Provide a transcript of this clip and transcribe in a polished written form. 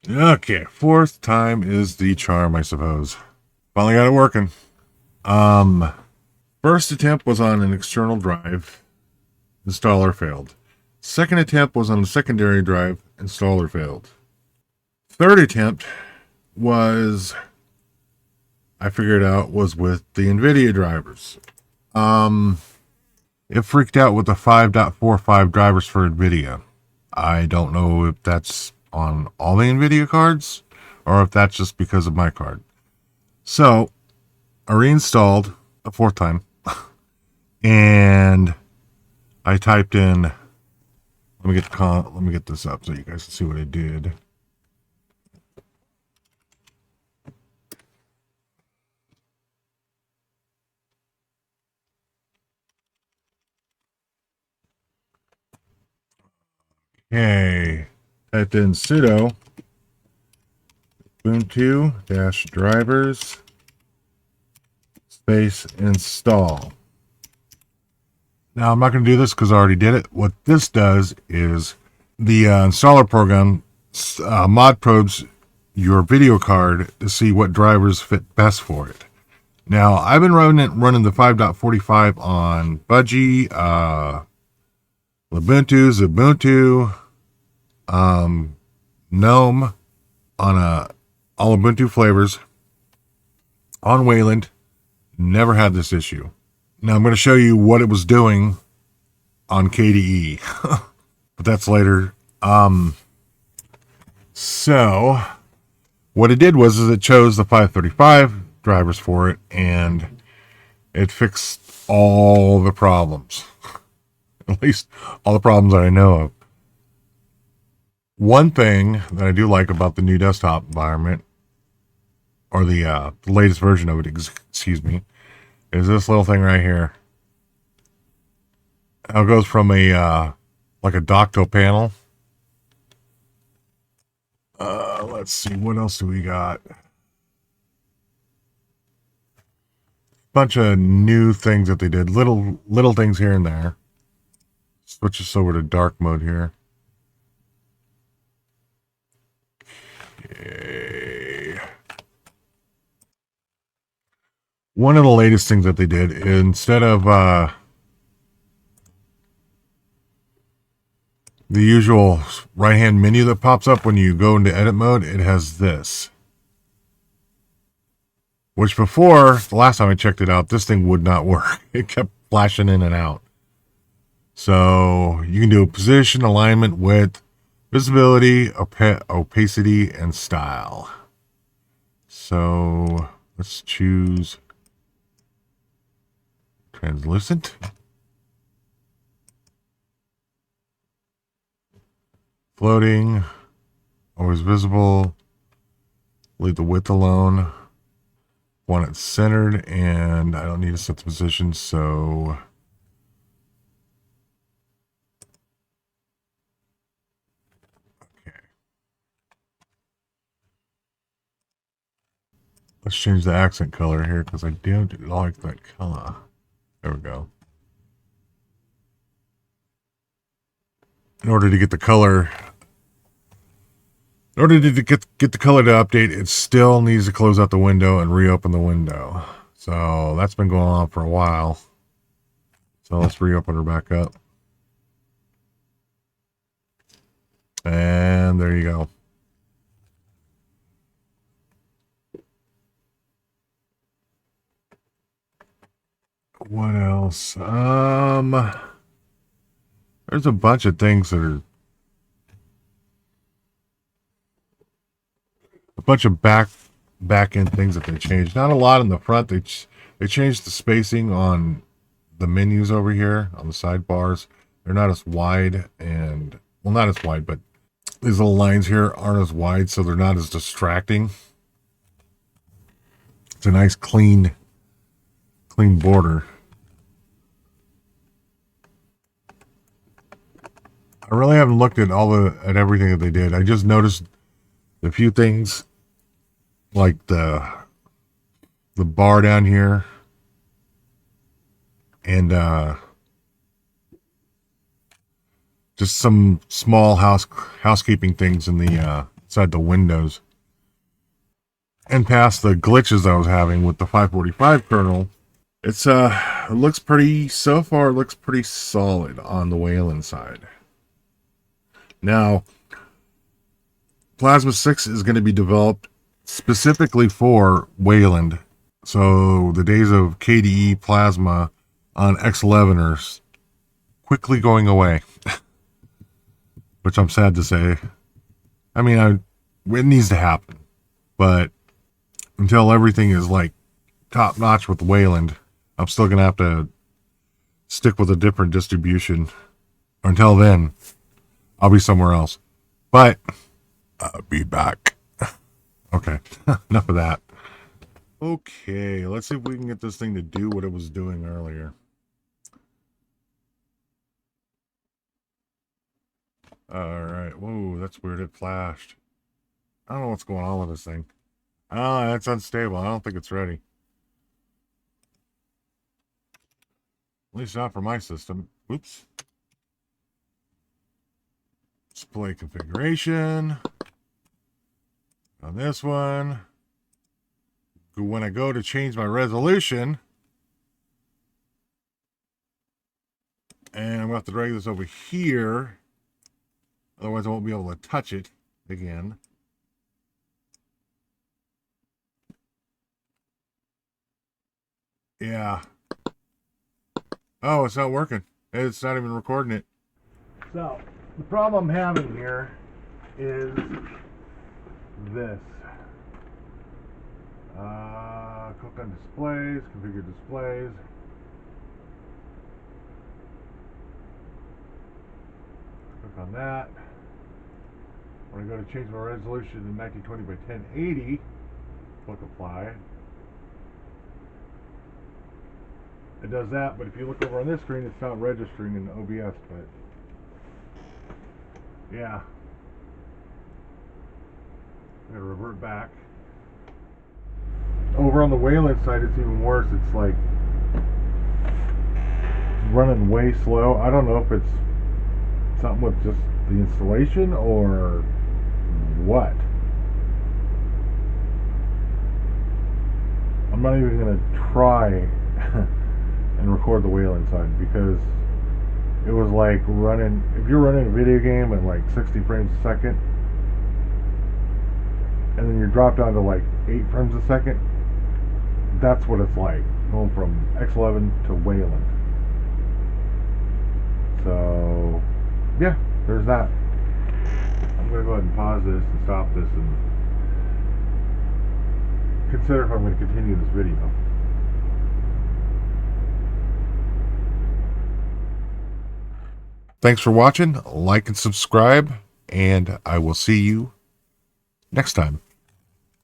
Okay, fourth time is the charm, I suppose. Finally got it working. Um, First attempt was on an external drive. Installer failed. Second attempt was on the secondary drive. Installer failed. Third attempt was, I figured out, was with the NVIDIA drivers. Um, it freaked out with the 5.45 drivers for NVIDIA. I don't know if that's on all the NVIDIA cards or if that's just because of my card. So I reinstalled a fourth time and I typed in, let me get this up so you guys can see what I did. Okay. Typed in sudo ubuntu drivers space install. Now, I'm not going to do this because I already did it. What this does is the installer program mod probes your video card to see what drivers fit best for it. Now, I've been running the 5.45 on Budgie, Ubuntu, GNOME, on all Ubuntu flavors, on Wayland. Never had this issue. Now I'm going to show you what it was doing on KDE, but that's later. So what it did was it chose the 535 drivers for it, and it fixed all the problems. At least all the problems that I know of. One thing that I do like about the new desktop environment, or the latest version of it, excuse me, is this little thing right here. How it goes from a like a dock to a panel. Let's see, what else do we got? Bunch of new things that they did, little things here and there. Switch us over to dark mode here. Okay. One of the latest things that they did, instead of the usual right hand menu that pops up when you go into edit mode, it has this. Which before, the last time I checked it out, this thing would not work. It kept flashing in and out. So you can do position, alignment, width, visibility, opacity, and style. So let's choose translucent. Floating, always visible. Leave the width alone. Want it centered, and I don't need to set the position, so okay. Let's change the accent color here because I don't like that color. There we go. In order to get the color, in order to get the color to update, it still needs to close out the window and reopen the window. So that's been going on for a while. So let's reopen her back up. And there you go. What else? There's a bunch of things that are a bunch of back end things that they changed. Not a lot in the front. They changed the spacing on the menus over here on the sidebars. They're not as wide, and well, not as wide, but these little lines here aren't as wide, so they're not as distracting. It's a nice clean border. I really haven't looked at at everything that they did. I just noticed a few things like the bar down here, and just some small housekeeping things in the inside the windows. And past the glitches I was having with the 545 kernel, it looks pretty, so far it looks pretty solid on the Wayland side. Now, Plasma 6 is going to be developed specifically for Wayland. So the days of KDE Plasma on X11 are quickly going away. Which I'm sad to say. I mean, it needs to happen. But until everything is like top notch with Wayland, I'm still going to have to stick with a different distribution. Until then, I'll be somewhere else. But I'll be back. Okay, enough of that. Okay, let's see if we can get this thing to do what it was doing earlier. Alright, whoa, that's weird. It flashed. I don't know what's going on with this thing. Oh, that's unstable. I don't think it's ready. At least not for my system. Oops. Display configuration. On this one. When I go to change my resolution, and I'm going to have to drag this over here. Otherwise, I won't be able to touch it again. Yeah. Oh, it's not working. It's not even recording it. So, the problem I'm having here is this. Click on displays, configure displays. Click on that. When I go to change my resolution to 1920 by 1080, click apply. It does that, but if you look over on this screen, it's not registering in OBS, but yeah. I'm gonna revert back. Over on the Wayland side, it's even worse. It's like running way slow. I don't know if it's something with just the installation or what. I'm not even gonna try and record the Wayland side because it was like running, if you're running a video game at like 60 frames a second and then you drop down to like 8 frames a second, that's what it's like going from X11 to Wayland. So yeah, there's that. I'm gonna go ahead and pause this and stop this and consider if I'm going to continue this video. Thanks for watching. Like and subscribe, and I will see you next time.